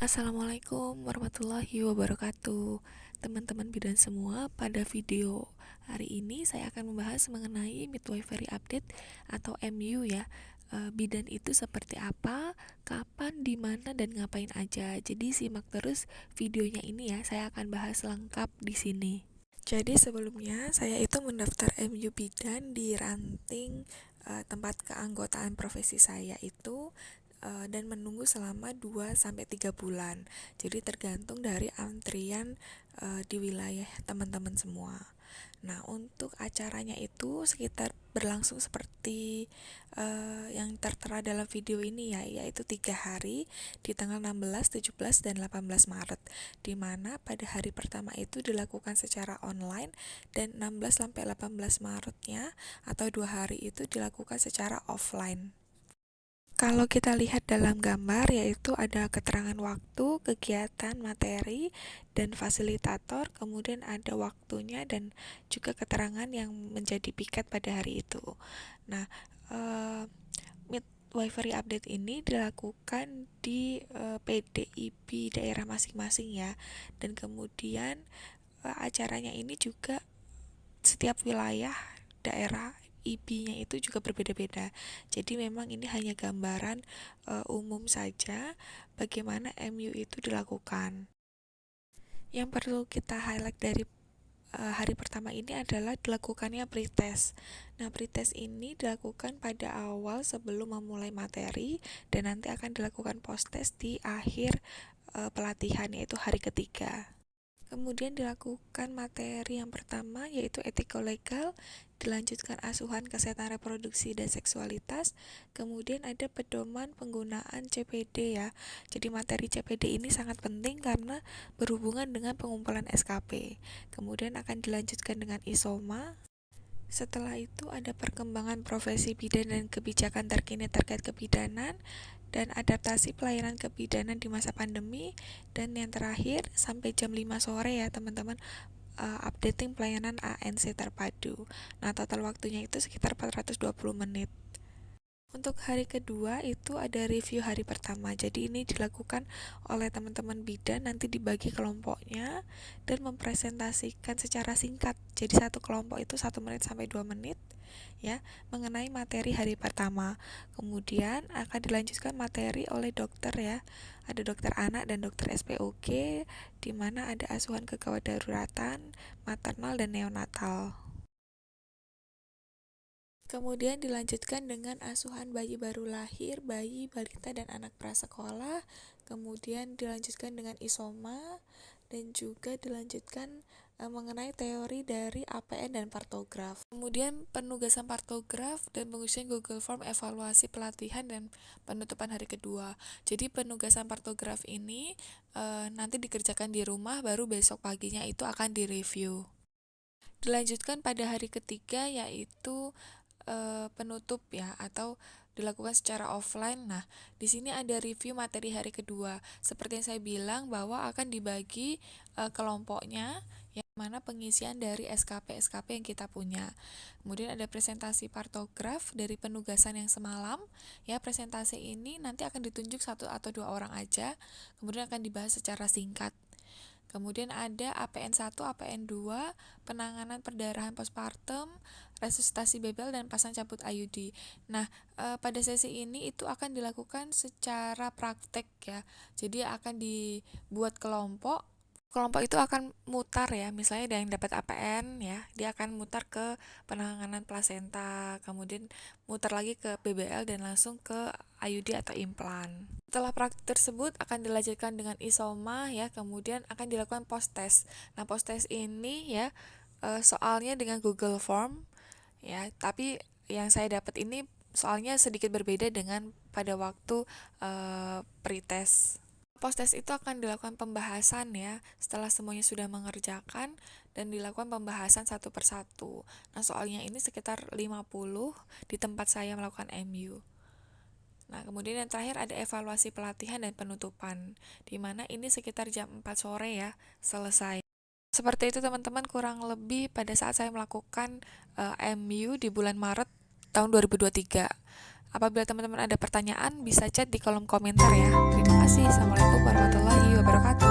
Assalamualaikum warahmatullahi wabarakatuh. Teman-teman bidan semua, pada video hari ini saya akan membahas mengenai midwifery update atau MU ya. Bidan itu seperti apa, kapan, di mana, dan ngapain aja. Jadi simak terus videonya ini ya. Saya akan bahas lengkap di sini. Jadi sebelumnya saya itu mendaftar MU bidan di ranting tempat keanggotaan profesi saya itu, dan menunggu selama 2 sampai 3 bulan. Jadi tergantung dari antrian di wilayah teman-teman semua. Nah, untuk acaranya itu sekitar berlangsung seperti yang tertera dalam video ini ya, yaitu 3 hari di tanggal 16, 17, dan 18 Maret, di mana pada hari pertama itu dilakukan secara online dan 16 sampai 18 Maretnya atau 2 hari itu dilakukan secara offline. Kalau kita lihat dalam gambar, yaitu ada keterangan waktu, kegiatan, materi, dan fasilitator, kemudian ada waktunya dan juga keterangan yang menjadi piket pada hari itu. Nah, midwifery update ini dilakukan di PDIP daerah masing-masing ya, dan kemudian acaranya ini juga setiap wilayah daerah IB-nya itu juga berbeda-beda. Jadi memang ini hanya gambaran umum saja bagaimana MU itu dilakukan. Yang perlu kita highlight dari hari pertama ini adalah dilakukannya pretest. Nah, pretest ini dilakukan pada awal sebelum memulai materi dan nanti akan dilakukan post test di akhir pelatihan, yaitu hari ketiga. Kemudian dilakukan materi yang pertama, yaitu etiko-legal, dilanjutkan asuhan kesehatan reproduksi dan seksualitas, kemudian ada pedoman penggunaan CPD ya. Jadi materi CPD ini sangat penting karena berhubungan dengan pengumpulan SKP. Kemudian akan dilanjutkan dengan ISOMA. Setelah itu ada perkembangan profesi bidan dan kebijakan terkini terkait kebidanan dan adaptasi pelayanan kebidanan di masa pandemi, dan yang terakhir sampai jam 5 sore ya teman-teman, updating pelayanan ANC terpadu. Nah, total waktunya itu sekitar 420 menit. Untuk hari kedua itu ada review hari pertama. Jadi ini dilakukan oleh teman-teman bidan, nanti dibagi kelompoknya dan mempresentasikan secara singkat. Jadi satu kelompok itu 1 menit sampai 2 menit ya, mengenai materi hari pertama. Kemudian akan dilanjutkan materi oleh dokter ya. Ada dokter anak dan dokter SPOG, di mana ada asuhan kegawat daruratan, maternal, dan neonatal. Kemudian dilanjutkan dengan asuhan bayi baru lahir, bayi, balita, dan anak prasekolah. Kemudian dilanjutkan dengan isoma dan juga dilanjutkan mengenai teori dari APN dan partograf. Kemudian penugasan partograf dan pengisian Google Form evaluasi pelatihan dan penutupan hari kedua. Jadi penugasan partograf ini nanti dikerjakan di rumah, baru besok paginya itu akan direview. Dilanjutkan pada hari ketiga, yaitu penutup ya, atau dilakukan secara offline. Nah, di sini ada review materi hari kedua. Seperti yang saya bilang bahwa akan dibagi kelompoknya, yang mana pengisian dari SKP yang kita punya. Kemudian ada presentasi partograf dari penugasan yang semalam. Ya, presentasi ini nanti akan ditunjuk 1 atau 2 orang aja. Kemudian akan dibahas secara singkat. Kemudian ada APN 1, APN 2, penanganan perdarahan postpartum, resusitasi bebel, dan pasang cabut IUD. Nah, pada sesi ini itu akan dilakukan secara praktek ya. Jadi akan dibuat kelompok. Kelompok itu akan mutar ya, misalnya ada yang dapat APN ya, dia akan mutar ke penanganan plasenta, kemudian mutar lagi ke BBL dan langsung ke IUD atau implan. Setelah praktik tersebut akan dilanjutkan dengan isoma ya, kemudian akan dilakukan post test. Nah, post test ini ya soalnya dengan Google Form ya, tapi yang saya dapat ini soalnya sedikit berbeda dengan pada waktu pretest. Post test itu akan dilakukan pembahasan ya, setelah semuanya sudah mengerjakan dan dilakukan pembahasan satu persatu. Nah, soalnya ini sekitar 50 di tempat saya melakukan MU. Nah, kemudian yang terakhir ada evaluasi pelatihan dan penutupan, di mana ini sekitar jam 4 sore ya, selesai. Seperti itu teman-teman, kurang lebih pada saat saya melakukan MU di bulan Maret tahun 2023. Apabila teman-teman ada pertanyaan, bisa chat di kolom komentar ya. Terima kasih. Assalamualaikum warahmatullahi wabarakatuh.